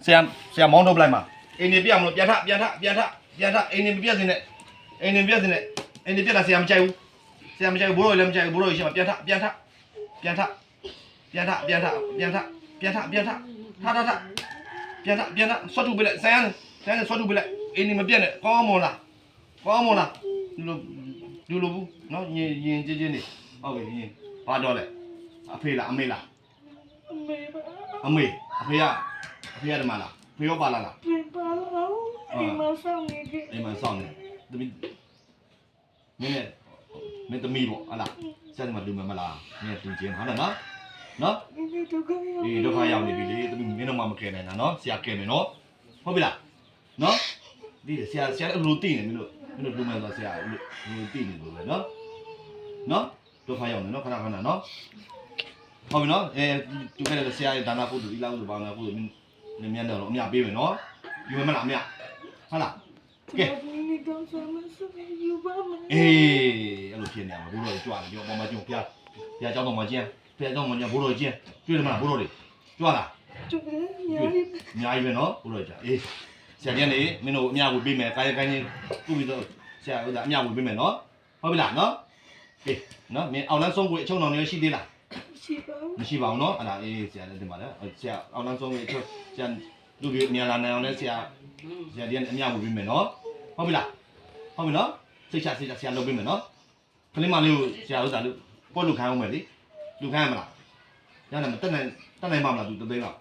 ဆရာမောင်းထုတ်လိုက်မှာအိမ်နေပြမလို့ပြန်ထအိမ်နေမပြတ်စင်းနဲ့အိမ်နေပြတ်စင်းနဲ့အိမ်နေပြတ်တာဆရာမကြိုက်ဘူးဘိုးတော်လည်းမကြိုက်ဘူးဘိုးတော်ရှိမှပြန်ထထားပြန်ထဆွတ်ထုတ်ပြလိုက်ဆရာဆွတ်ထုတ်ပြလိုက်အိမ်နေမပြတ်နဲ့ကောင်းမလားလူလိုဘူးနော်ရင်ချင်းနေဟုတ်ပြီရင်ဘာတော့လဲအဖေလားအမေလားအမေအဖေရဒီမှာလားဖေရောပါလားဖေပါလားအိမ်မှာစောင့်နေသမီးမင်းသမီးပေါ့ဟာလားဆက်နေမှာလူမမလားမင်းတူချင်းဟုတ်လားနော်ဒုက္ခရောက်နေပြီလေသမီးမင်းတော့မကယ်နိုင်တာနော်ဆရာကယ်မယ်နော်ဟုတ်ပြီလားနော်ဒီဆရာလူတိနေမင်းတို့လူမယ်ဆိုဆရာလူတိနေလို့ပဲနော်ဒုက္ခရောက်နေနော်ခဏနော်ဟုတ်ပြီနော်သူခဲ့တဲ့ဆရာရဲ့ဒါနာကုသိုလ်ဤလောက်ဆိုဘာနာကုသိုလ်မင်းမြန်တော့အမြပေးမယ်နော်ယူမယ်မလားအမြဟုတ်လားကဲအေးအဲ့လိုဖြစ်နေမှာဘိုးတော်ကြွားတယ်ပြောပေါ်မှာကျုံဖျားเจ้าတော်မှာကျင်းဘုရားเจ้าမှာကျင်းဘိုးတော်ကျင်းတွေ့တယ်မလားဘိုးတော်တွေကြွားလားကြွားတယ်အများကြီးပဲနော်ဘိုးတော်ကြအေးဆရာကြီးနေမင်းတို့အမြဝေပေးမယ်ကိုင်းချင်းကုပြီးတော့ဆရာဥစ္စာအမြဝေပေးမယ်နော်ဟုတ်ပြီလားနော်အေးနော်မင်းအောင်လန်းဆုံးကိုအချုံတော်နေရှိသေးလားမရှိပါဘူးနော်အဲ့ဒါအေးဆရာလည်းတင်ပါလေဆရာအောင်လန်းဆုံးကိုအချုံဆရာလူကြီးအများလာနိုင်အောင်လဲဆရာကြီးအမြဝေပေးမယ်နော်ဟုတ်ပြီလားဟုတ်ပြီနော်စိတ်ချဆရာလုပ်ပေးမယ်နော်ခလေးမလေးကိုဆရာဥစ္စာလို့ပေါ်လူခိုင်းအောင်မယ်လေလူခိုင်းရမလားရတယ်မတက်နိုင်ပါမလားသူတသိန်းလောက်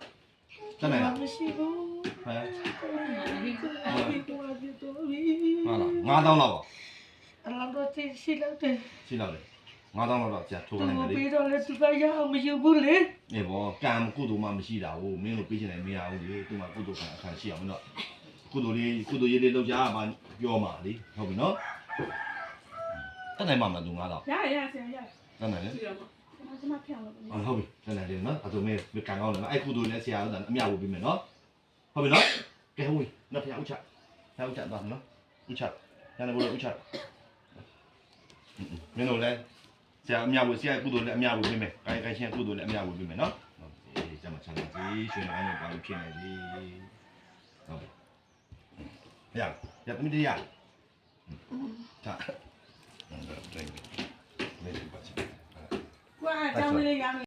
တက်နိုင်လားမရှိဘူးဟဲ့ဟုတ်လား9000လောက်ပါအလားတော့ရှိလောက်တယ်9000လောက်တော့ဆရာထိုးနိုင်မယ်လေပြီးတော့လေသူကရအောင်မယူဘူးလေအေးဘောကံကုသိုလ်မှမရှိတာဟုတ်မင်းတို့ပေးချင်တယ်မရဘူးလေသူကကုသိုလ်ခံအခါရှိအောင်မင်းတို့ကုသိုလ်ရေးလေးလုပ်ကြမှာပြောမှာလေဟုတ်ပြီနော်တက်နိုင်ပါမလားသူ9000ရဆရာရတက်နိုင်လေကျွန်မဖျောင်းလို့ဟုတ်ပြီတက်နိုင်တယ်နော်အဲ့ဒါမင်းကံကောင်းတယ်နော်အဲ့ကုသိုလ်လည်းဆရာကအမြဝေပေးမယ်နော်ဟုတ်ပြီနော်ကဲဟုတ်ပြီနော်ဖျားဥချသွားနော်ဥချရနေဘလို့ဥချမင်းတို့လည်းဆရာအမြဝေဆရာကုသိုလ်လည်းအမြဝေပေးမယ်ကိုင်းချင်းကုသိုလ်လည်းအမြဝေပေးမယ်နော်အေးကျမချမ်းသာကြီးရွှေနှောင်းနဲ့ပါလို့ဖြစ်နေပြီဟုတ်ပြီရသမီးတရားထား对，没什么关系。哇，张伟的杨。